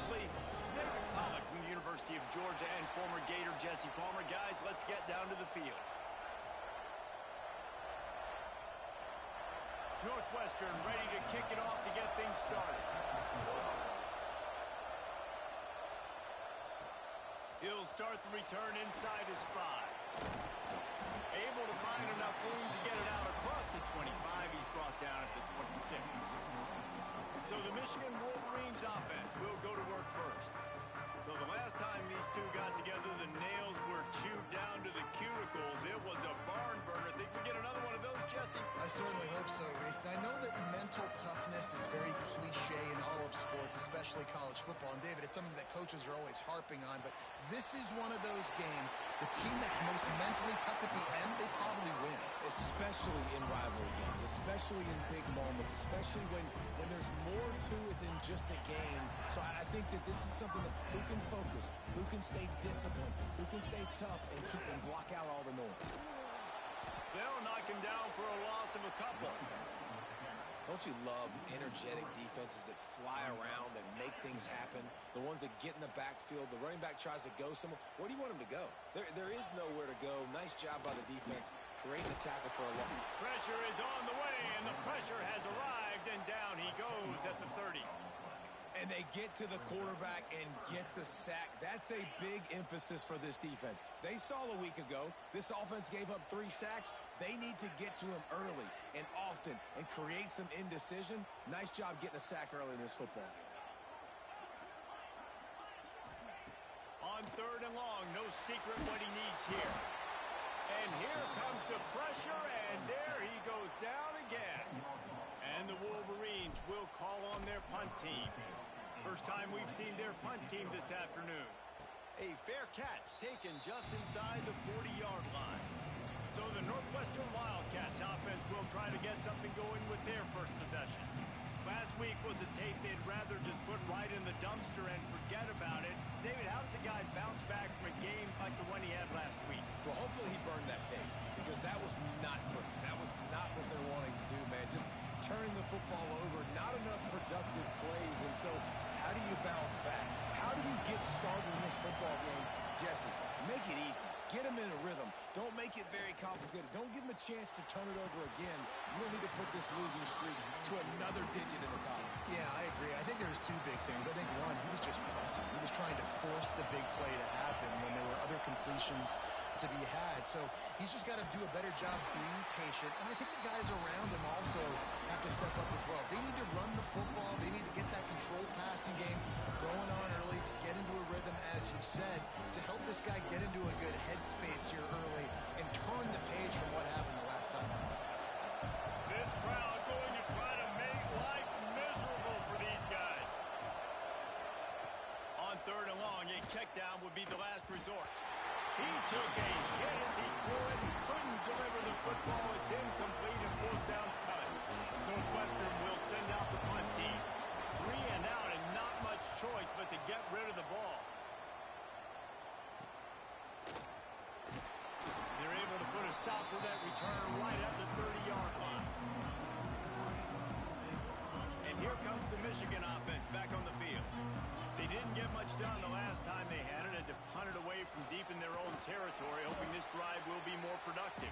closely. David Pollack from the University of Georgia and former Gator Jesse Palmer. Guys, let's get down to the field. Northwestern ready to kick it off to get things started. He'll start the return inside his 5. Able to find enough room to get it out across the 25. He's brought down at the 26. So the Michigan Wolverines offense will go to work first. So the last time these two got together, the nails were chewed down to the cuticles. It was a barn burner. Think we get another one of those, Jesse? I certainly hope so, Reese. And I know that mental toughness is very cliche in all of sports, especially college football. And David, it's something that coaches are always harping on. But this is one of those games, the team that's most mentally tough at the end, they probably win. Especially in rivalry games, especially in big moments, especially when there's more to it than just a game. So I think that this is something that who can focus, who can stay disciplined, who can stay tough and keep and block out all the noise. They'll knock him down for a loss of a couple. Don't you love energetic defenses that fly around, that make things happen? The ones that get in the backfield, the running back tries to go somewhere. Where do you want him to go? There is nowhere to go. Nice job by the defense, creating the tackle for a loss. Pressure is on the way, and the pressure has arrived, and down he goes at the 30. And they get to the quarterback and get the sack. That's a big emphasis for this defense. They saw a week ago, this offense gave up 3 sacks. They need to get to him early and often and create some indecision. Nice job getting a sack early in this football game. On 3rd and long, no secret what he needs here. And here comes the pressure, and there he goes down again. And the Wolverines will call on their punt team. First time we've seen their punt team this afternoon. A fair catch taken just inside the 40-yard line. So the Northwestern Wildcats offense will try to get something going with their first possession. Last week was a tape they'd rather just put right in the dumpster and forget about it. David, how does a guy bounce back from a game like the one he had last week? Well, hopefully he burned that tape because that was not pretty. That was not what they're wanting to do, man. Just turning the football over, not enough productive plays. And so how do you bounce back? How do you get started in this football game? Jesse, make it easy. Get him in a rhythm. Don't make it very complicated. Don't give him a chance to turn it over again. You don't need to put this losing streak to another digit in the column. Yeah, I agree. I think there's 2 big things. I think, one, he was just pressing. He was trying to force the big play to happen when there were other completions to be had. So he's just got to do a better job being patient. And I think the guys around him also have to step up as well. They need to run the football. They need to get that controlled passing game going on early to get into a rhythm, as you said, to help this guy get into a good headspace here early and turn the page from what happened the last time. This crowd going to try to make life miserable for these guys. On 3rd and long, a check down would be the last resort. He took a hit as he threw it and couldn't deliver the football. It's incomplete and 4th down's cut. Northwestern will send out the punt team. 3 and out and not much choice but to get rid of the ball. They're able to put a stop to that return right at the 30-yard line. And here comes the Michigan offense back on the field. They didn't get much done the last time they had it, and to punt it away from deep in their own territory, hoping this drive will be more productive.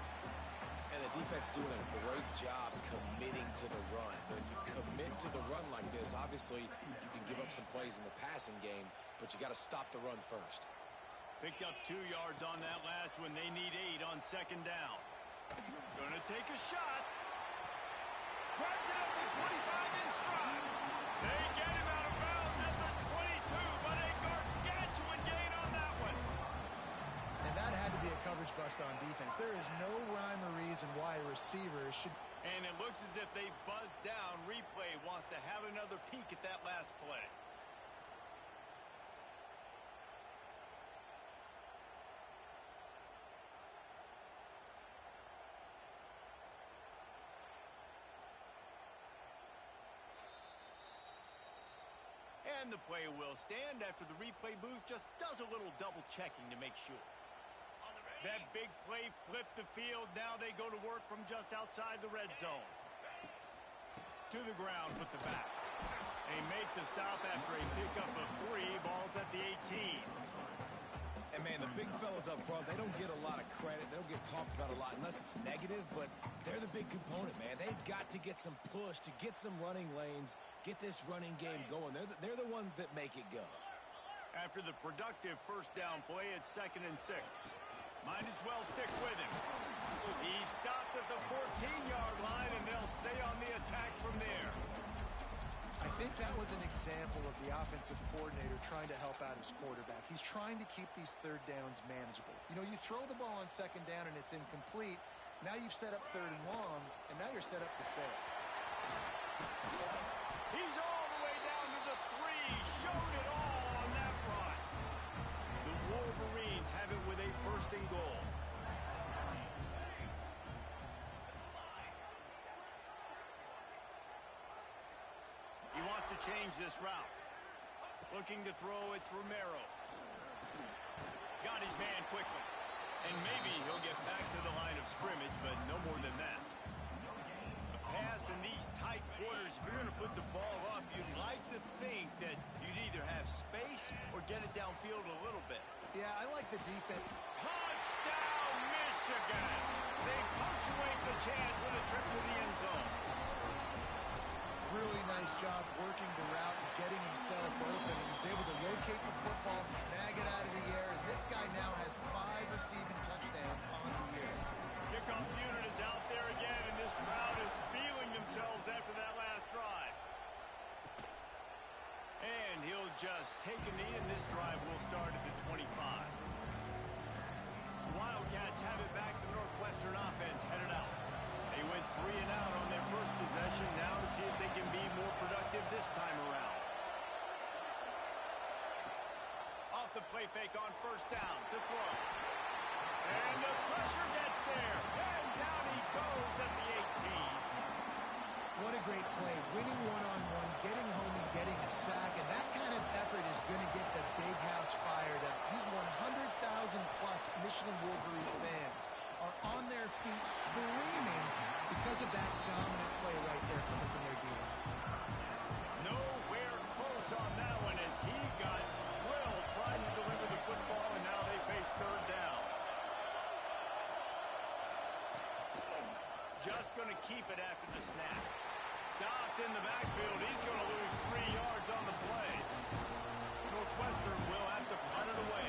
And the defense doing a great job committing to the run. When you commit to the run like this, obviously you can give up some plays in the passing game, but you got to stop the run first. Picked up 2 yards on that last one. They need 8 on 2nd down. Gonna take a shot. Grabs it at the 25 in stride. They get him out of bounds at the 22, but a gargantuan gain on that one. And that had to be a coverage bust on defense. There is no rhyme or reason why a receiver should... And it looks as if they've buzzed down. Replay wants to have another peek at that last play. And the play will stand after the replay booth just does a little double checking to make sure. That big play flipped the field. Now they go to work from just outside the red zone. To the ground with the back. They make the the stop after a pickup of 3. Ball's at the 18. And, man, the big fellas up front, they don't get a lot of credit. They don't get talked about a lot unless it's negative, but they're the big component, man. They've got to get some push to get some running lanes, get this running game going. They're the ones that make it go. After the productive first down play, it's 2nd and 6. Might as well stick with him. He stopped at the 14-yard line, and they'll stay on the attack from there. I think that was an example of the offensive coordinator trying to help out his quarterback. He's trying to keep these third downs manageable. You know, you throw the ball on 2nd down and it's incomplete. Now you've set up 3rd and long, and now you're set up to fail. He's all the way down to the 3. Showed it all on that run. The Wolverines have it with a 1st and goal. He wants to change this route. Looking to throw, it's Romero. Got his man quickly. And maybe he'll get back to the line of scrimmage, but no more than that. A pass in these tight quarters, if you're going to put the ball up, you'd like to think that you'd either have space or get it downfield a little bit. Yeah, I like the defense. Touchdown, Michigan! They punctuate the chance with a trip to the end zone. Really nice job working the route and getting himself open. He was able to locate the football, snag it out of the air, and this guy now has 5 receiving touchdowns on the year. Kickoff unit is out there again, and this crowd is feeling themselves after that last drive. And he'll just take a knee, and this drive will start at the 25. The Wildcats have it back. The Northwestern offense headed out. They went 3 and out on their first possession. Now to see if they can be more productive this time around. Off the play fake on 1st down to throw. And the pressure gets there. And down he goes at the 18. What a great play. Winning one-on-one, getting home and getting a sack. And that kind of effort is going to get the big house fired up. These 100,000-plus Michigan Wolverine fans are on their feet screaming because of that dominant play right there coming from their D-line. Nowhere close on that one as he got drilled trying to deliver the football, and now they face 3rd down. Just going to keep it after the snap. Stopped in the backfield. He's going to lose 3 yards on the play. Northwestern will have to punt it away.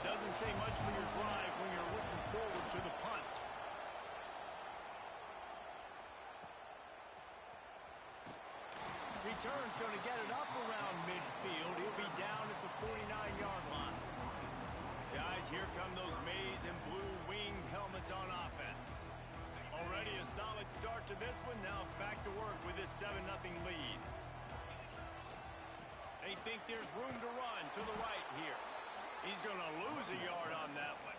Doesn't say much for your drive when you're looking forward to the punt. Return's going to get it up around midfield. He'll be down at the 49-yard line. Guys, here come those maize and blue winged helmets on offense. Already a solid start to this one. Now back to work with this 7-0 lead. They think there's room to run to the right here. He's going to lose a yard on that one.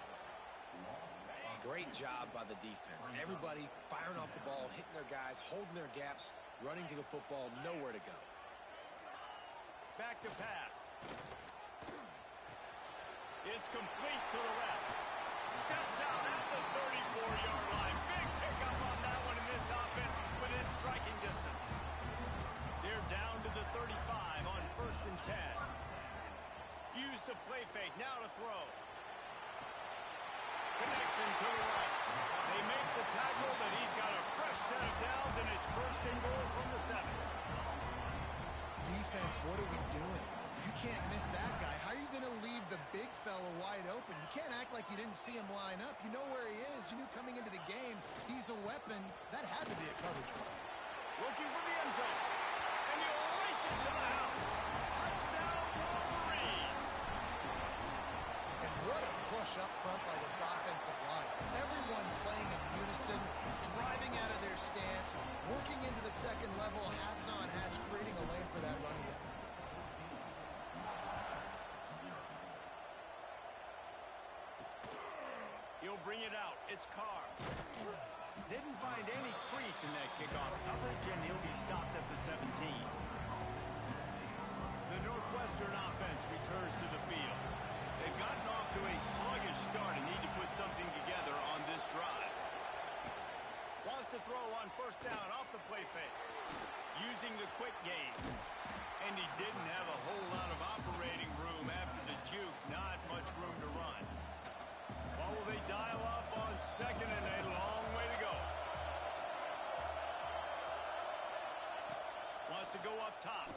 Great job by the defense. Everybody firing off the ball, hitting their guys, holding their gaps, running to the football, nowhere to go. Back to pass. It's complete to the left. Steps out at the 34-yard line. Big pickup on that one in this offense within striking distance. They're down to the 35 on 1st and 10. Use the play fake. Now to throw. Connection to the right. They make the tackle, but he's got a fresh set of downs, and it's 1st and goal from the 7. Defense, what are we doing? You can't miss that guy. How are you going to leave the big fella wide open? You can't act like you didn't see him line up. You know where he is. You knew coming into the game he's a weapon. That had to be a coverage punt. Looking for the end zone. And he'll race it to the house. Touchdown, Wolverines. And what a push up front by this offensive line. Everyone playing in unison, driving out of their stance, working into the 2nd level, hats on hats, creating a lane for that running back. He'll bring it out. It's Carr. Didn't find any crease in that kickoff coverage, and he'll be stopped at the 17. The Northwestern offense returns to the field. They've gotten off to a sluggish start and need to put something together on this drive. Wants to throw on 1st down off the play fake. Using the quick game. And he didn't have a whole lot of operating room after the juke. Not much room to run. Well, will they dial up on second and a long way to go? Wants to go up top.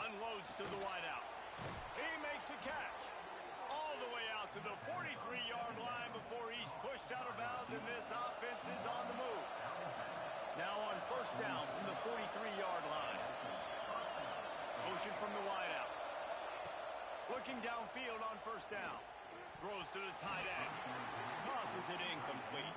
Unloads to the wideout. He makes a catch. All the way out to the 43-yard line before he's pushed out of bounds, and this offense is on the move. Now on first down from the 43-yard line. Motion from the wideout. Looking downfield on first down. Throws to the tight end. Tosses it incomplete.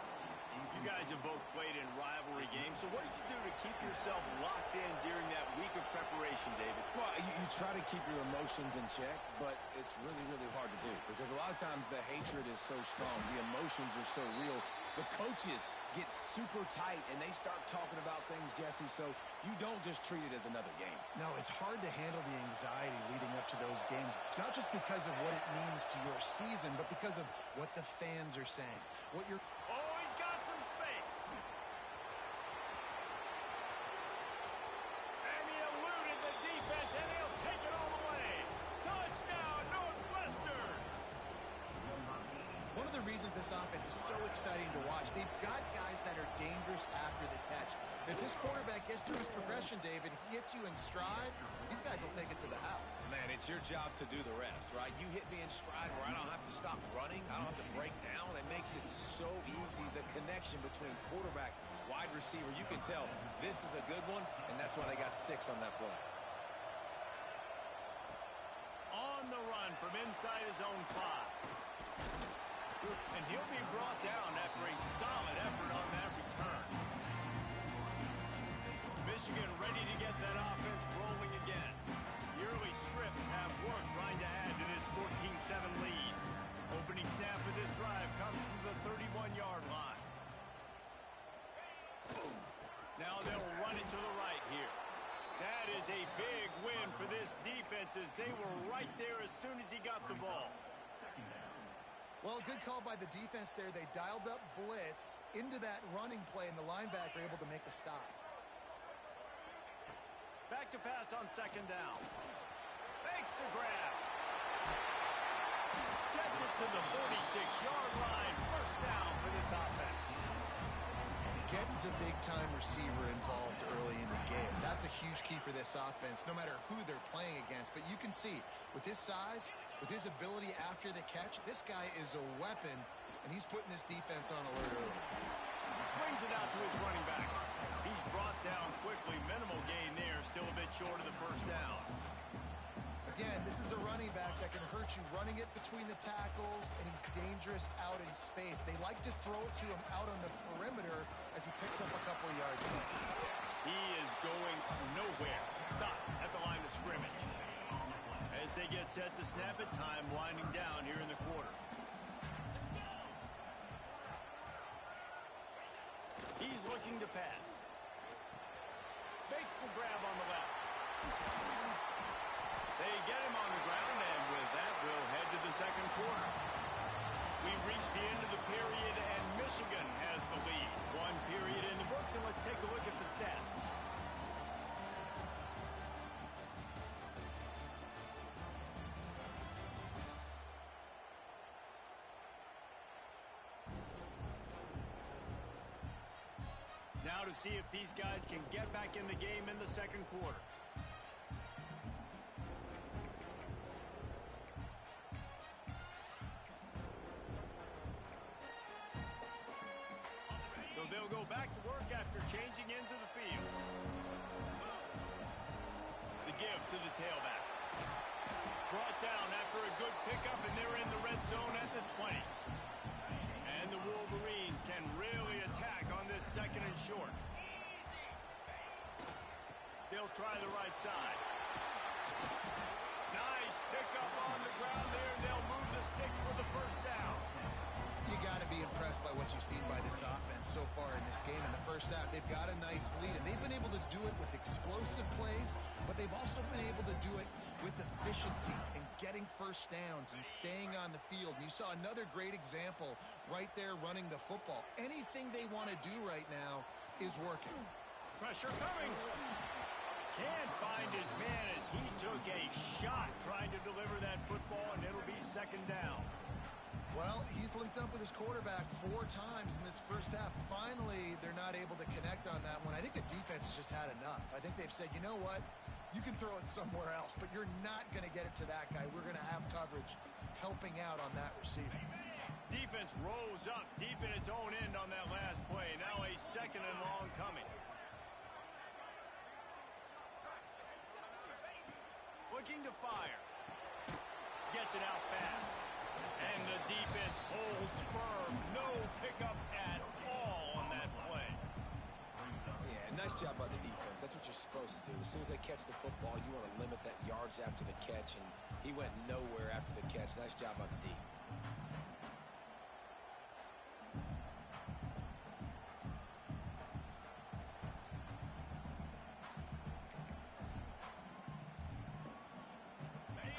You guys have both played in rivalry games, so what did you do to keep yourself locked in during that week of preparation, David? Well, you try to keep your emotions in check, but it's really, really hard to do because a lot of times the hatred is so strong. The emotions are so real. The coaches get super tight, and they start talking about things, Jesse, so you don't just treat it as another game. No, it's hard to handle the anxiety leading up to those games, not just because of what it means to your season, but because of what the fans are saying. What you're... Oh, he's got some space. And he eluded the defense, and he'll take it all the way. Touchdown, Northwestern! One of the reasons this offense is so exciting to watch, they've got guys that are dangerous after the catch. If this quarterback gets through his progression, David, he hits you in stride, these guys will take it to the house. Man, it's your job to do the rest, right? You hit me in stride where I don't have to stop running. I don't have to break down. It makes it so easy. The connection between quarterback, wide receiver, you can tell this is a good one, and that's why they got 6 on that play. On the run from inside his own 5. And he'll be brought down after a solid effort on that return. Michigan ready to get that offense rolling again. The early scripts have worked trying to add to this 14-7 lead. Opening snap of this drive comes from the 31-yard line. Now they'll run it to the right here. That is a big win for this defense as they were right there as soon as he got the ball. Well, good call by the defense there. They dialed up blitz into that running play, and the linebacker able to make the stop. Back to pass on second down. Makes the grab. Gets it to the 46-yard line. First down for this offense. Get the big-time receiver involved early in the game. That's a huge key for this offense, no matter who they're playing against. But you can see, with his size, with his ability after the catch, this guy is a weapon, and he's putting this defense on alert early. Swings it out to his running back. He's brought down quickly. Minimal gain there. Still a bit short of the first down. Again, this is a running back that can hurt you running it between the tackles, and he's dangerous out in space. They like to throw it to him out on the perimeter as he picks up a couple of yards. He is going nowhere. Stop at the line of scrimmage. As they get set to snap it, time winding down here in the quarter. He's looking to pass. Makes the grab on the left. They get him on the ground, and with that, we'll head to the second quarter. We've reached the end of the period, and Michigan has the lead. 1 period in the books, and let's take a look at the stats. Now to see if these guys can get back in the game in the second quarter. So they'll go back to work after changing into the field. The give to the tailback. Brought down after a good pickup, and they're in the red zone at the 20. And the Wolverines can really attack on this second and short. They'll try the right side. Nice pickup on the ground there. They'll move the sticks for the first down. You got to be impressed by what you've seen by this offense so far in this game. In the first half, they've got a nice lead, and they've been able to do it with explosive plays, but they've also been able to do it with efficiency and getting first downs and staying on the field. And you saw another great example right there running the football. Anything they want to do right now is working. Pressure coming. Can't find his man as he took a shot trying to deliver that football, and it'll be second down. Well, he's linked up with his quarterback 4 times in this first half. Finally, they're not able to connect on that one. I think the defense has just had enough. I think they've said, you know what? You can throw it somewhere else, but you're not going to get it to that guy. We're going to have coverage helping out on that receiver. Defense rose up deep in its own end on that last play. Now a second and long coming. Looking to fire. Gets it out fast. And the defense holds firm. No pickup at all on that play. Yeah, nice job by the defense. That's what you're supposed to do. As soon as they catch the football, you want to limit that yards after the catch, and he went nowhere after the catch. Nice job by the D.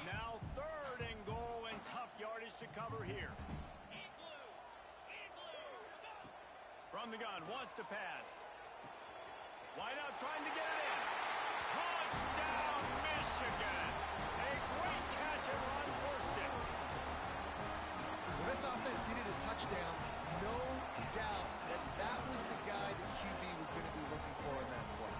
Now third and goal, and tough yardage to cover here. From the gun, wants to pass. Wide out, trying to get it in. Touchdown, Michigan. A great catch and run for 6. Well, this offense needed a touchdown. No doubt that that was the guy that QB was going to be looking for in that play.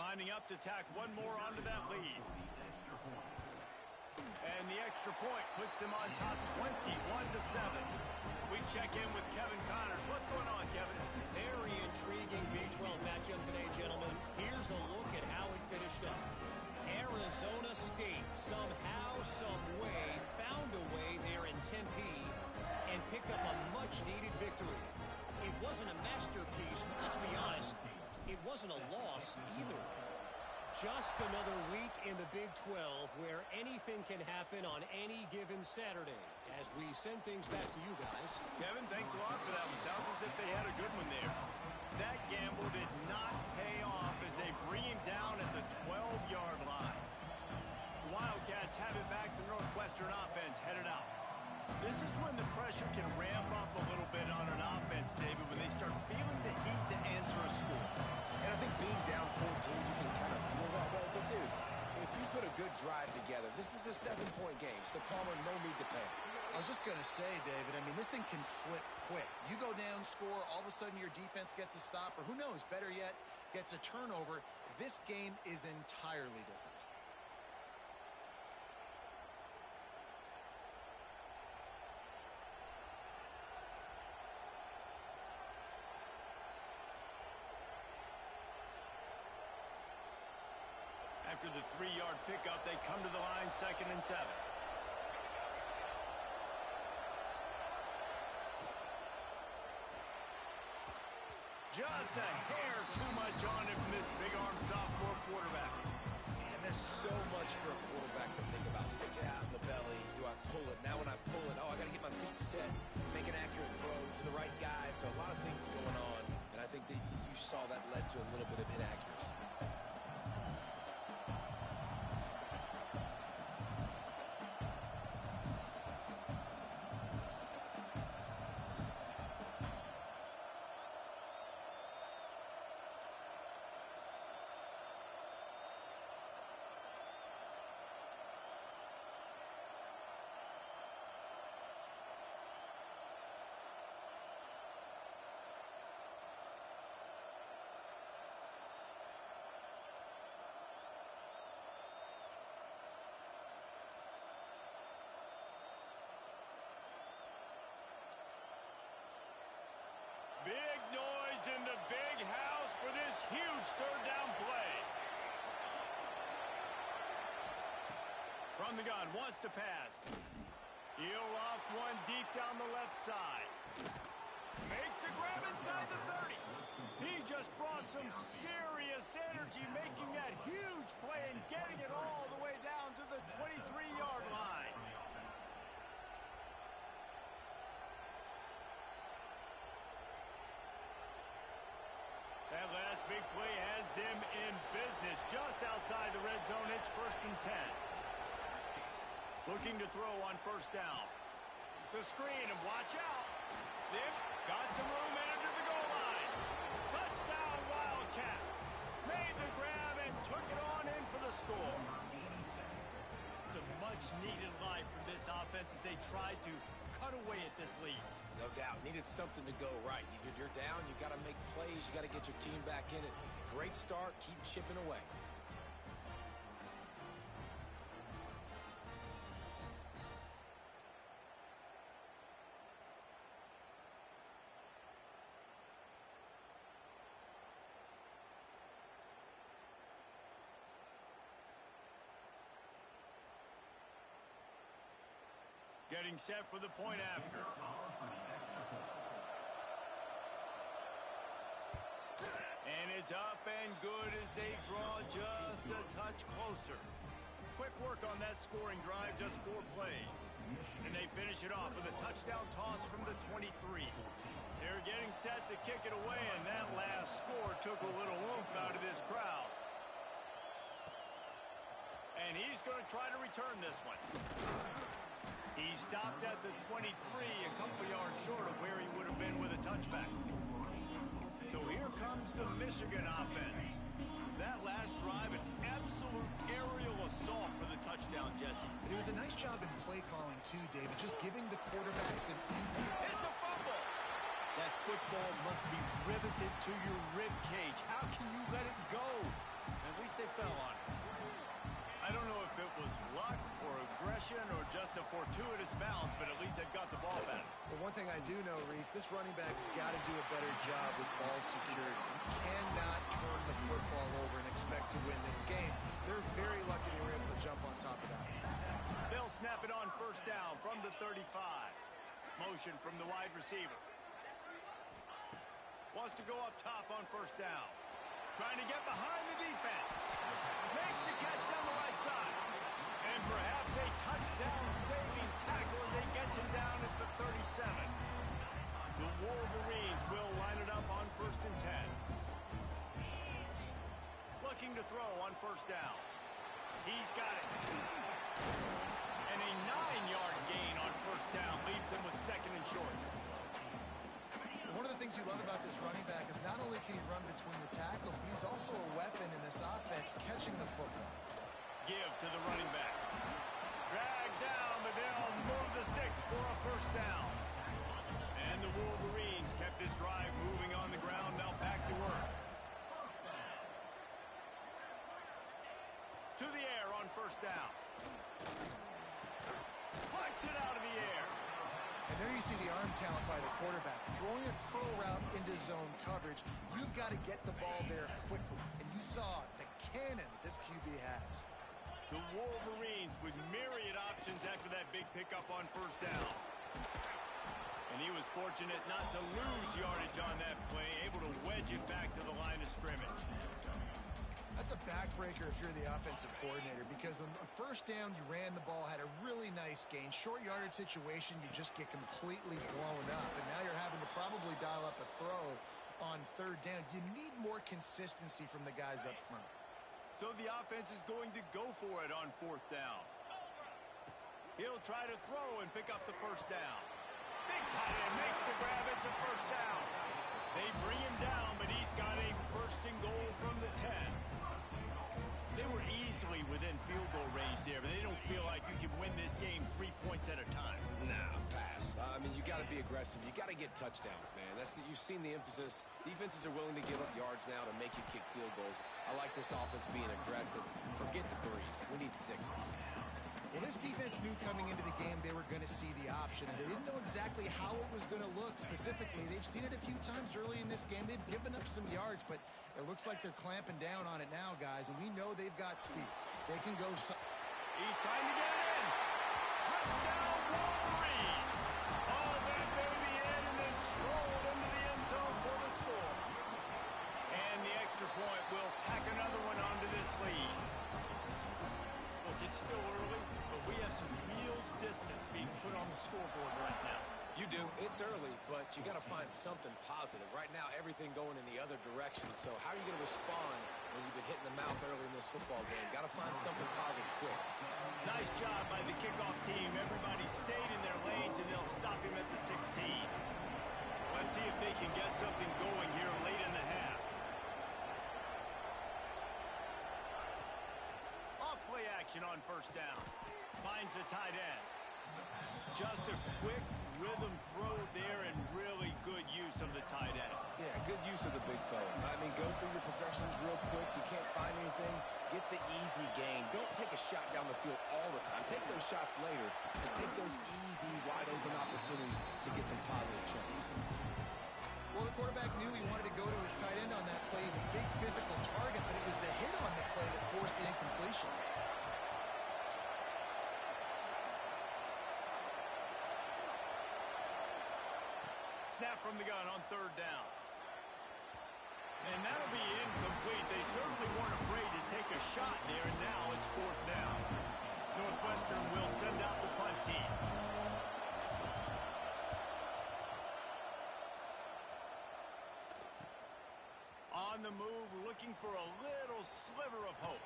Lining up to tack one more onto that lead. And the extra point puts them on top 21-7. We check in with Kevin Connors. What's going on, Kevin? Very intriguing Big 12 matchup today, gentlemen. Here's a look at how it finished up. Arizona State somehow, some way, found a way there in Tempe and picked up a much-needed victory. It wasn't a masterpiece, but let's be honest, it wasn't a loss either. Just another week in the Big 12 where anything can happen on any given Saturday. As we send things back to you guys. Kevin, thanks a lot for that one. Sounds as if they had a good one there. That gamble did not pay off as they bring him down at the 12-yard line. Wildcats have it back. The Northwestern offense headed out. This is when the pressure can ramp up a little bit on an offense, David, when they start feeling the heat to answer a score. And I think being down 14, you can kind of feel that way. But, dude, if you put a good drive together, this is a 7-point game. So, Palmer, no need to panic. I was just going to say, David, I mean, this thing can flip quick. You go down, score, all of a sudden your defense gets a stop, or who knows, better yet, gets a turnover. This game is entirely different. After the 3-yard pickup, they come to the line, 2nd and 7. Just a hair too much on him from this big-arm sophomore quarterback. And there's so much for a quarterback to think about. Stick it out in the belly. Do I pull it? Now when I pull it, I got to get my feet set, make an accurate throw to the right guy. So a lot of things going on. And I think that you saw that led to a little bit of inaccuracy. Big noise in the big house for this huge 3rd down play. From the gun, wants to pass. He'll loft one deep down the left side. Makes the grab inside the 30. He just brought some serious energy, making that huge play and getting it all the way down to the 23-yard line. That last big big play has them in business just outside the red zone. It's 1st and 10. Looking to throw on 1st down. The screen, and watch out. They've got some room into the goal line. Touchdown, Wildcats. Made the grab and took it on in for the score. It's a much-needed life from this offense as they tried to cut away at this lead. No doubt. Needed something to go right. You're down. You got to make plays. You got to get your team back in it. Great start. Keep chipping away. Getting set for the point after. And it's up and good as they draw just a touch closer. Quick work on that scoring drive, just 4 plays. And they finish it off with a touchdown toss from the 23. They're getting set to kick it away, and that last score took a little oomph out of this crowd. And he's going to try to return this one. He stopped at the 23, a couple yards short of where he would have been with a touchback. So here comes the Michigan offense. That last drive, an absolute aerial assault for the touchdown, Jesse. But it was a nice job in play calling, too, David, just giving the quarterback some easy. It's a fumble! That football must be riveted to your rib cage. How can you let it go? At least they fell on it. I don't know if it was luck or aggression or just a fortuitous bounce, but at least they've got the ball back. Well, one thing I do know, Reese, this running back has got to do a better job with ball security. You cannot turn the football over and expect to win this game. They're very lucky they were able to jump on top of that. They'll snap it on 1st down from the 35. Motion from the wide receiver. Wants to go up top on 1st down. Trying to get behind the defense. Makes the catch down the right side. And perhaps a touchdown-saving tackle as they get him down at the 37. The Wolverines will line it up on 1st and 10. Looking to throw on 1st down. He's got it. And a 9-yard gain on 1st down leaves them with 2nd and short. One of the things you love about this running back is not only can he run between the tackles, but he's also a weapon in this offense catching the football. Give to the running back. Drag down, but they'll move the sticks for a 1st down. And the Wolverines kept this drive moving on the ground. Now back to work. To the air on 1st down. Punts it out of the air. And there you see the arm talent by the quarterback. Throwing a curl route into zone coverage, you've got to get the ball there quickly. And you saw the cannon this QB has. The Wolverines with myriad options after that big pickup on 1st down. And he was fortunate not to lose yardage on that play, able to wedge it back to the line of scrimmage. That's a backbreaker if you're the offensive coordinator, because on 1st down, you ran the ball, had a really nice gain. Short yardage situation, you just get completely blown up. And now you're having to probably dial up a throw on 3rd down. You need more consistency from the guys up front. So the offense is going to go for it on 4th down. He'll try to throw and pick up the 1st down. Big tight end makes the grab. It's a 1st down. They bring him down, but he's got a 1st and goal from the 10. They were easily within field goal range there, but they don't feel like you can win this game 3 points at a time. Nah, pass. I mean, you got to be aggressive. You got to get touchdowns, man. You've seen the emphasis. Defenses are willing to give up yards now to make you kick field goals. I like this offense being aggressive. Forget the 3s. We need 6s. Well, this defense knew coming into the game they were going to see the option, and they didn't know exactly how it was going to look specifically. They've seen it a few times early in this game. They've given up some yards, but it looks like they're clamping down on it now, guys, and we know they've got speed. They can go... He's trying to get it in. Touchdown, Wolverines. Oh, that baby in and then strolled into the end zone for the score. And the extra point will tack another one onto this lead. Look, it's still early, but we have some real distance being put on the scoreboard right now. You do. It's necessarily, but you got to find something positive. Right now, everything going in the other direction. So how are you going to respond when you've been hitting the mouth early in this football game? Got to find something positive quick. Nice job by the kickoff team. Everybody stayed in their lanes, and they'll stop him at the 16. Let's see if they can get something going here late in the half. Off play action on first down. Finds the tight end. Just a quick rhythm throw there and really good use of the tight end. Yeah, good use of the big fella. I mean, go through your progressions real quick. You can't find anything. Get the easy gain. Don't take a shot down the field all the time. Take those shots later, and take those easy, wide-open opportunities to get some positive chunks. Well, the quarterback knew he wanted to go to his tight end on that play. He's a big physical target, but it was the hit on the play that forced the incompletion. Snap from the gun on third down. And that'll be incomplete. They certainly weren't afraid to take a shot there, and now it's fourth down. Northwestern will send out the punt team. On the move, looking for a little sliver of hope.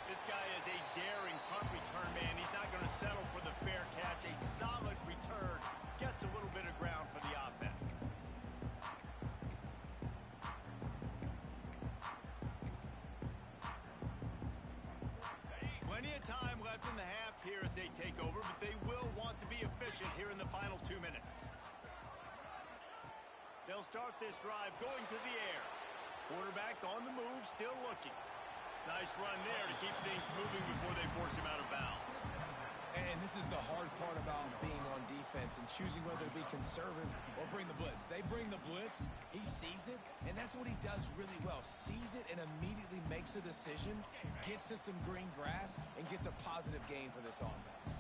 This guy is a daring punt return man. He's not going to settle for the fair catch. A solid return gets a little bit of ground for the offense. Plenty of time left in the half here as they take over, but they will want to be efficient here in the final 2 minutes. They'll start this drive going to the air. Quarterback on the move, still looking. Nice run there to keep things moving before they force him out of bounds. And this is the hard part about being on defense and choosing whether to be conservative or bring the blitz. They bring the blitz, he sees it, and that's what he does really well. Sees it and immediately makes a decision, gets to some green grass, and gets a positive gain for this offense.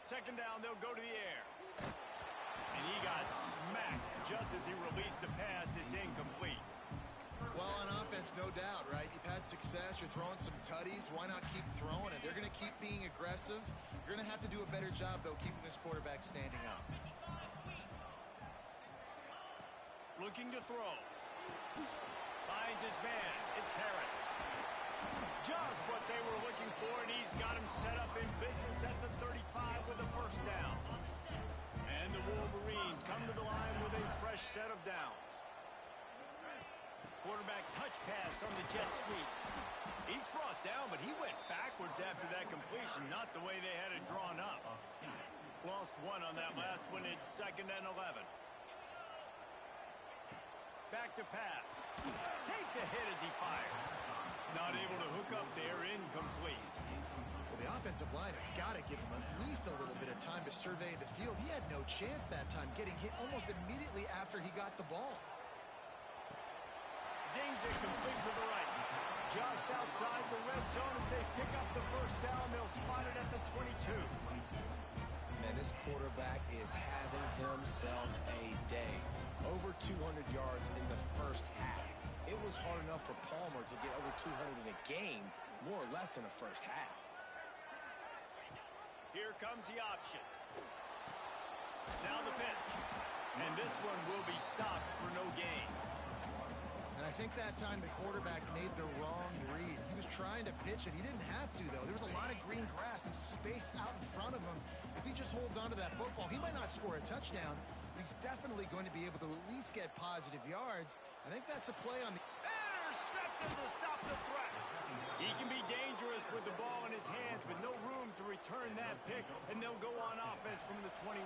Second down, they'll go to the air. And he got smacked just as he released the pass. It's incomplete. Well, on offense, no doubt, right? You've had success. You're throwing some tutties. Why not keep throwing it? They're going to keep being aggressive. You're going to have to do a better job, though, keeping this quarterback standing up. Looking to throw. Finds his man. It's Harris. Just what they were looking for, and he's got him set up in business at the 35 with a first down. And the Wolverines come to the line with a fresh set of downs. Quarterback touch pass on the jet sweep. He's brought down, but he went backwards after that completion, not the way they had it drawn up. Lost one on that last one. It's 2nd and 11. Back to pass. Takes a hit as he fires. Not able to hook up there, incomplete. Well, the offensive line has got to give him at least a little bit of time to survey the field. He had no chance that time, getting hit almost immediately after he got the ball. Zings it complete to the right. Just outside the red zone as they pick up the first down. They'll spot it at the 22. Man, this quarterback is having himself a day. Over 200 yards in the first half. It was hard enough for Palmer to get over 200 in a game, more or less in the first half. Here comes the option. Now the pitch. And this one will be stopped for no gain. And I think that time the quarterback made the wrong read. He was trying to pitch it. He didn't have to, though. There was a lot of green grass and space out in front of him. If he just holds on to that football, he might not score a touchdown, but he's definitely going to be able to at least get positive yards. I think that's a play on the... Intercepted to stop the threat. He can be dangerous with the ball in his hands, but no room to return that pick, and they'll go on offense from the 21.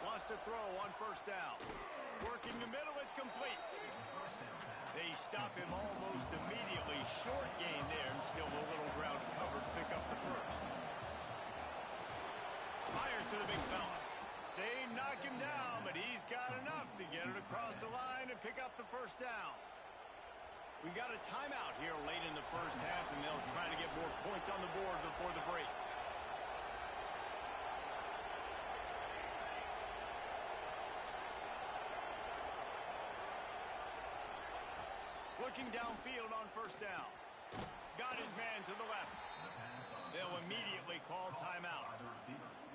Lost a throw on first down. Working the middle, it's complete. They stop him almost immediately. Short gain there, and still a little ground to cover to pick up the first. Fires to the big fella. They knock him down, but he's got enough to get it across the line and pick up the first down. We got a timeout here late in the first half, and they'll try to get more points on the board before the break. Looking downfield on first down. Got his man to the left. They'll immediately call timeout.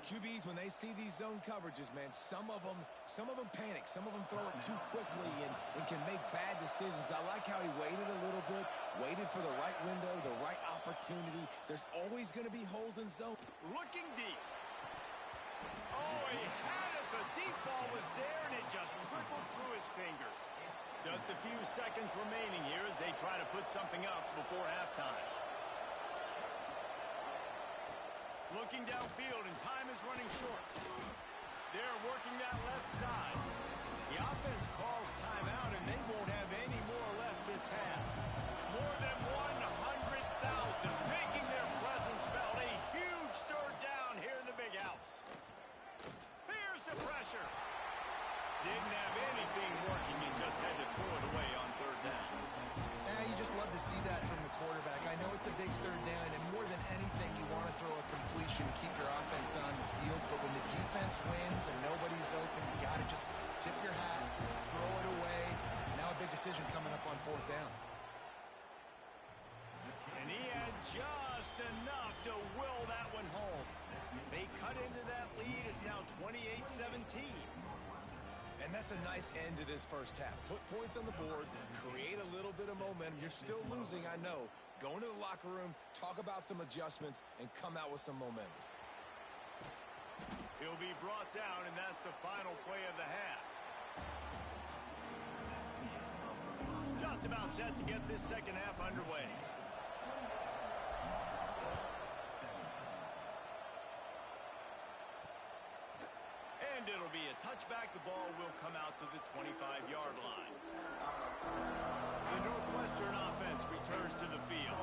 QBs, when they see these zone coverages, man, some of them panic. Some of them throw it too quickly and can make bad decisions. I like how he waited a little bit, waited for the right window, the right opportunity. There's always going to be holes in zone. Looking deep. Oh, he had it. The deep ball was there, and it just trickled through his fingers. Just a few seconds remaining here as they try to put something up before halftime. Looking downfield, and time is running short. They're working that left side. The offense calls timeout, and they won't have any more left this half. More than 100,000 making their presence felt. A huge third down here in the big house. Here's the pressure. Didn't have anything working and just had to throw it away on third down. You just love to see that from the quarterback. I know it's a big third down, and more than anything, you want to throw a completion to keep your offense on the field. But when the defense wins and nobody's open, you got to just tip your hat, throw it away. Now a big decision coming up on fourth down. And he had just enough to will that one home. They cut into that lead. It's now 28-17. And that's a nice end to this first half. Put points on the board, create a little bit of momentum. You're still losing, I know. Go into the locker room, talk about some adjustments, and come out with some momentum. He'll be brought down, and that's the final play of the half. Just about set to get this second half underway. And it'll be a touchback. The ball will come out to the 25-yard line. The Northwestern offense returns to the field.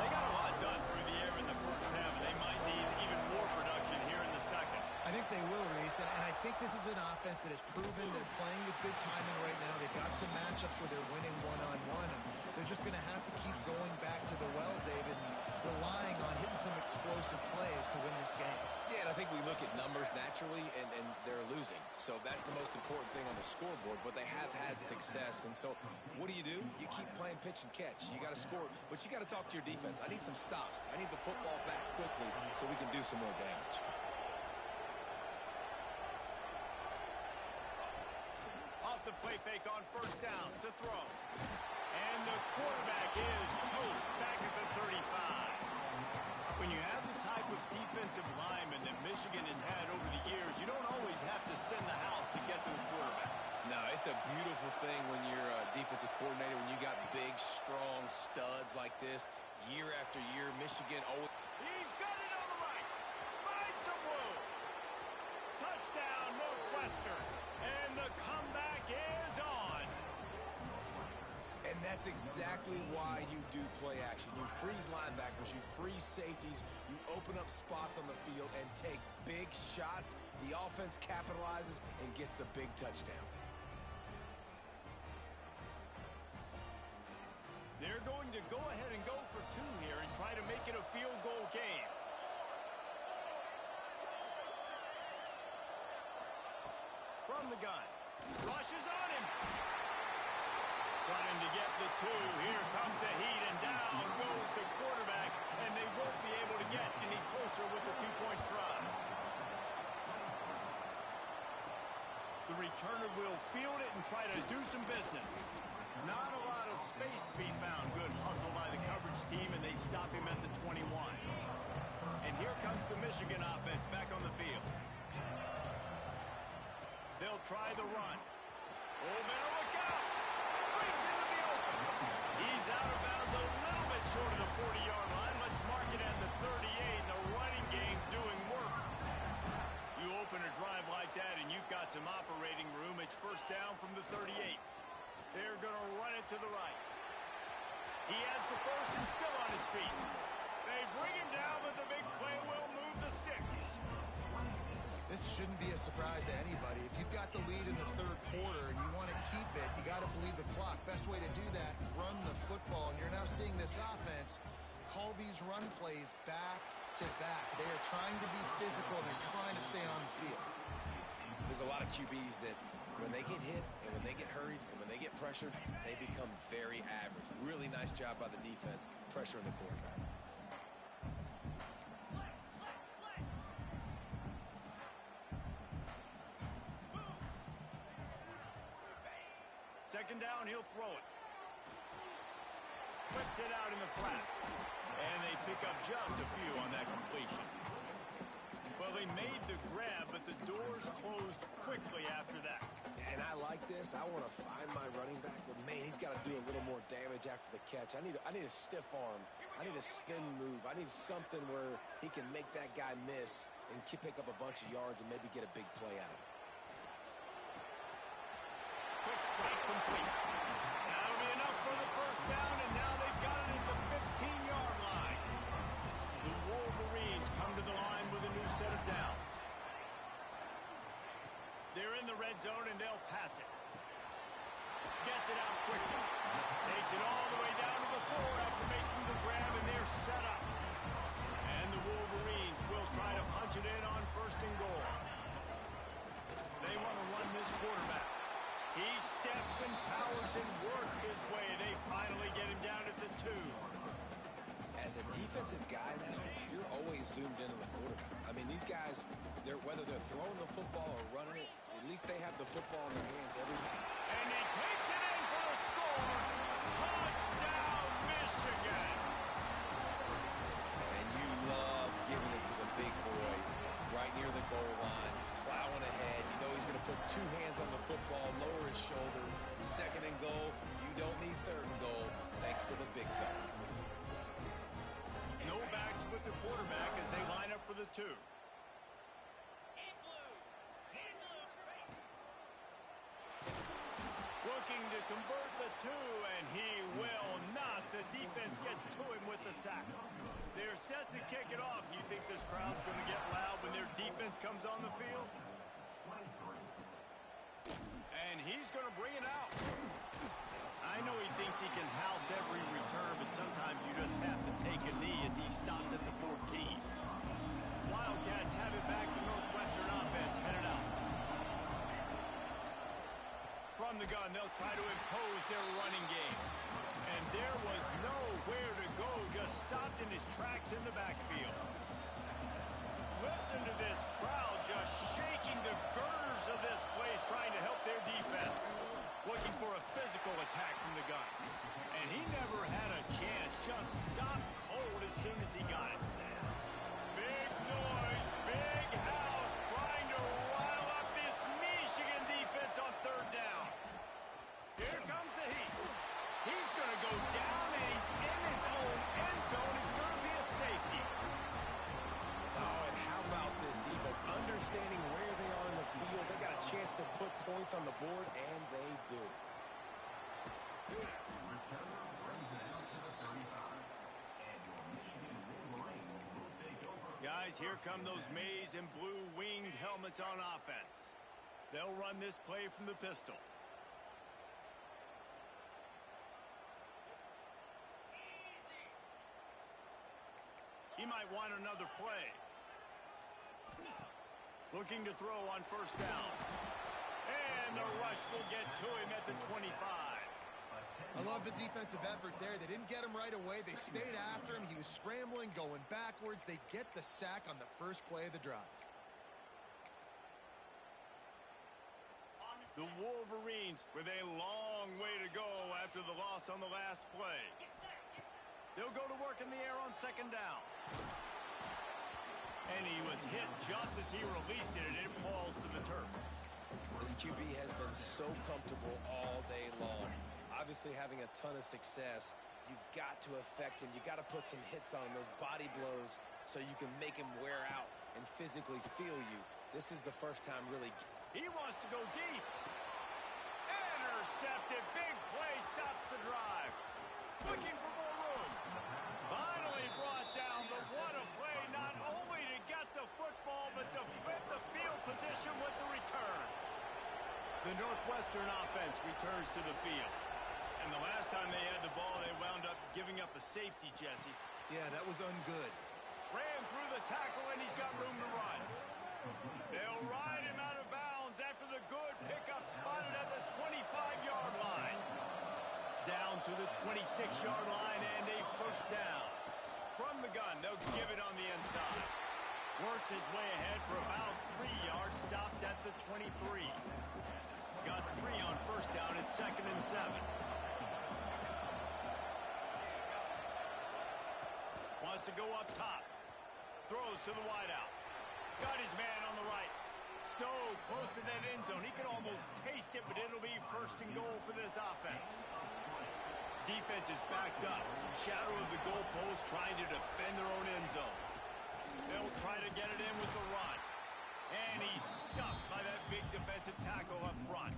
They got a lot done through the air in the first half, and they might need even more production here in the second. I think they will, Reese, and I think this is an offense that has proven they're playing with good timing right now. They've got some matchups where they're winning one-on-one, and they're just going to have to keep going back to the well, David, and relying on hitting some explosive plays to win this game. Yeah, and I think we look at numbers naturally, and they're losing. So that's the most important thing on the scoreboard, but they have had success. And so what do? You keep playing pitch and catch. You got to score, but you got to talk to your defense. I need some stops. I need the football back quickly so we can do some more damage. Off the play fake on first down to throw. And the quarterback is toast back at the 35. When you have the type of defensive lineman that Michigan has had over the years, you don't always have to send the house to get to the quarterback. No, it's a beautiful thing when you're a defensive coordinator, when you got big, strong studs like this year after year. Michigan always... He's got it on the right. Finds some room. Touchdown, Northwestern. And the comeback is on. And that's exactly why you do play action. You freeze linebackers, you freeze safeties, you open up spots on the field and take big shots. The offense capitalizes and gets the big touchdown. They're going to go ahead and go for two here and try to make it a field goal game. From the gun. Rushes on him. Trying to get the two. Here comes the heat, and down goes the quarterback, and they won't be able to get any closer with the two-point try. The returner will field it and try to do some business. Not a lot of space to be found. Good hustle by the coverage team, and they stop him at the 21. And here comes the Michigan offense back on the field. They'll try the run. Oh, better look out. Brings into the open. He's out of bounds a little bit short of the 40-yard line. Let's mark it at the 38. The running game doing work. You open a drive like that, and you've got some operating room. It's first down from the 38. They're going to run it to the right. He has the first and still on his feet. They bring him down, but the big play will move the sticks. This shouldn't be a surprise to anybody. If you've got the lead in the third quarter and you want to keep it, you got to bleed the clock. Best way to do that, run the football. And you're now seeing this offense call these run plays back to back. They are trying to be physical. They're trying to stay on the field. There's a lot of QBs that when they get hit and when they get hurried and when they get pressured, they become very average. Really nice job by the defense, pressuring the quarterback. Second down, he'll throw it. Flips it out in the flat. And they pick up just a few on that completion. Well, they made the grab, but the doors closed quickly after that. And I like this. I want to find my running back, but man, he's got to do a little more damage after the catch. I need a stiff arm. I need a spin move. I need something where he can make that guy miss and pick up a bunch of yards and maybe get a big play out of it. Quick strike complete. That'll be enough for the first down, and now they've got it at the 15-yard line. The Wolverines come to the line with a new set of downs. They're in the red zone, and they'll pass it. Gets it out quickly. Takes it all the way down to the 4 after making the grab, and they're set up. And the Wolverines will try to punch it in on first and goal. They want to run this quarterback. He steps and powers and works his way. They finally get him down at the 2. As a defensive guy now, you're always zoomed into the quarterback. I mean, these guys, whether they're throwing the football or running it, at least they have the football in their hands every time. And he takes it in for a score. Touchdown, Michigan. And you love giving it to the big boy right near the goal line, plowing ahead. You know he's going to put 2 hands on the football, lower his shoulder. Second and goal. You don't need third and goal, thanks to the big fella. No backs with the quarterback as they line up for the 2. Looking to convert the 2, and he will not. The defense gets to him with the sack. They're set to kick it off. You think this crowd's going to get loud when their defense comes on the field? And he's going to bring it out. I know he thinks he can house every return, but sometimes you just have to take a knee as he stopped at the 14. Wildcats have it back. The Northwestern offense headed out. From the gun, they'll try to impose their running game. And there was nowhere to go, just stopped in his tracks in the backfield. Listen to this crowd just shaking the girders of this place, trying to help their defense. Looking for a physical attack from the gun. And he never had a chance, just stopped cold as soon as he got it. Big noise, big house, trying to rile up this Michigan defense on third down. Here comes the heat. He's going to go down, and he's in his own end zone. It's going to be a safety. Oh, and how about this defense? Understanding where they are in the field. They got a chance to put points on the board, and they do. Guys, here come those maize and blue winged helmets on offense. They'll run this play from the pistol. He might want another play. Looking to throw on first down. And the rush will get to him at the 25. I love the defensive effort there. They didn't get him right away. They stayed after him. He was scrambling, going backwards. They get the sack on the first play of the drive. The Wolverines with a long way to go after the loss on the last play. They'll go to work in the air on second down. And he was hit just as he released it, and it falls to the turf. This QB has been so comfortable all day long. Obviously having a ton of success. You've got to affect him. You've got to put some hits on him, those body blows, so you can make him wear out and physically feel you. This is the first time really. He wants to go deep. Intercepted. Big play stops the drive. Looking for more room. Finally brought down, but what a play. Not only to get the football, but to flip the field position with the return. The Northwestern offense returns to the field. And the last time they had the ball, they wound up giving up a safety, Jesse. Yeah, that was ungood. Ran through the tackle, and he's got room to run. They'll ride him out of bounds after the good pickup spot the 26-yard line and a first down. From the gun, they'll give it on the inside. Works his way ahead for about 3 yards, stopped at the 23. Got 3 on first down at 2nd and 7. Wants to go up top. Throws to the wideout. Got his man on the right. So close to that end zone. He can almost taste it, but it'll be 1st and goal for this offense. Defense is backed up. Shadow of the goalpost trying to defend their own end zone. They'll try to get it in with the run. And he's stuffed by that big defensive tackle up front.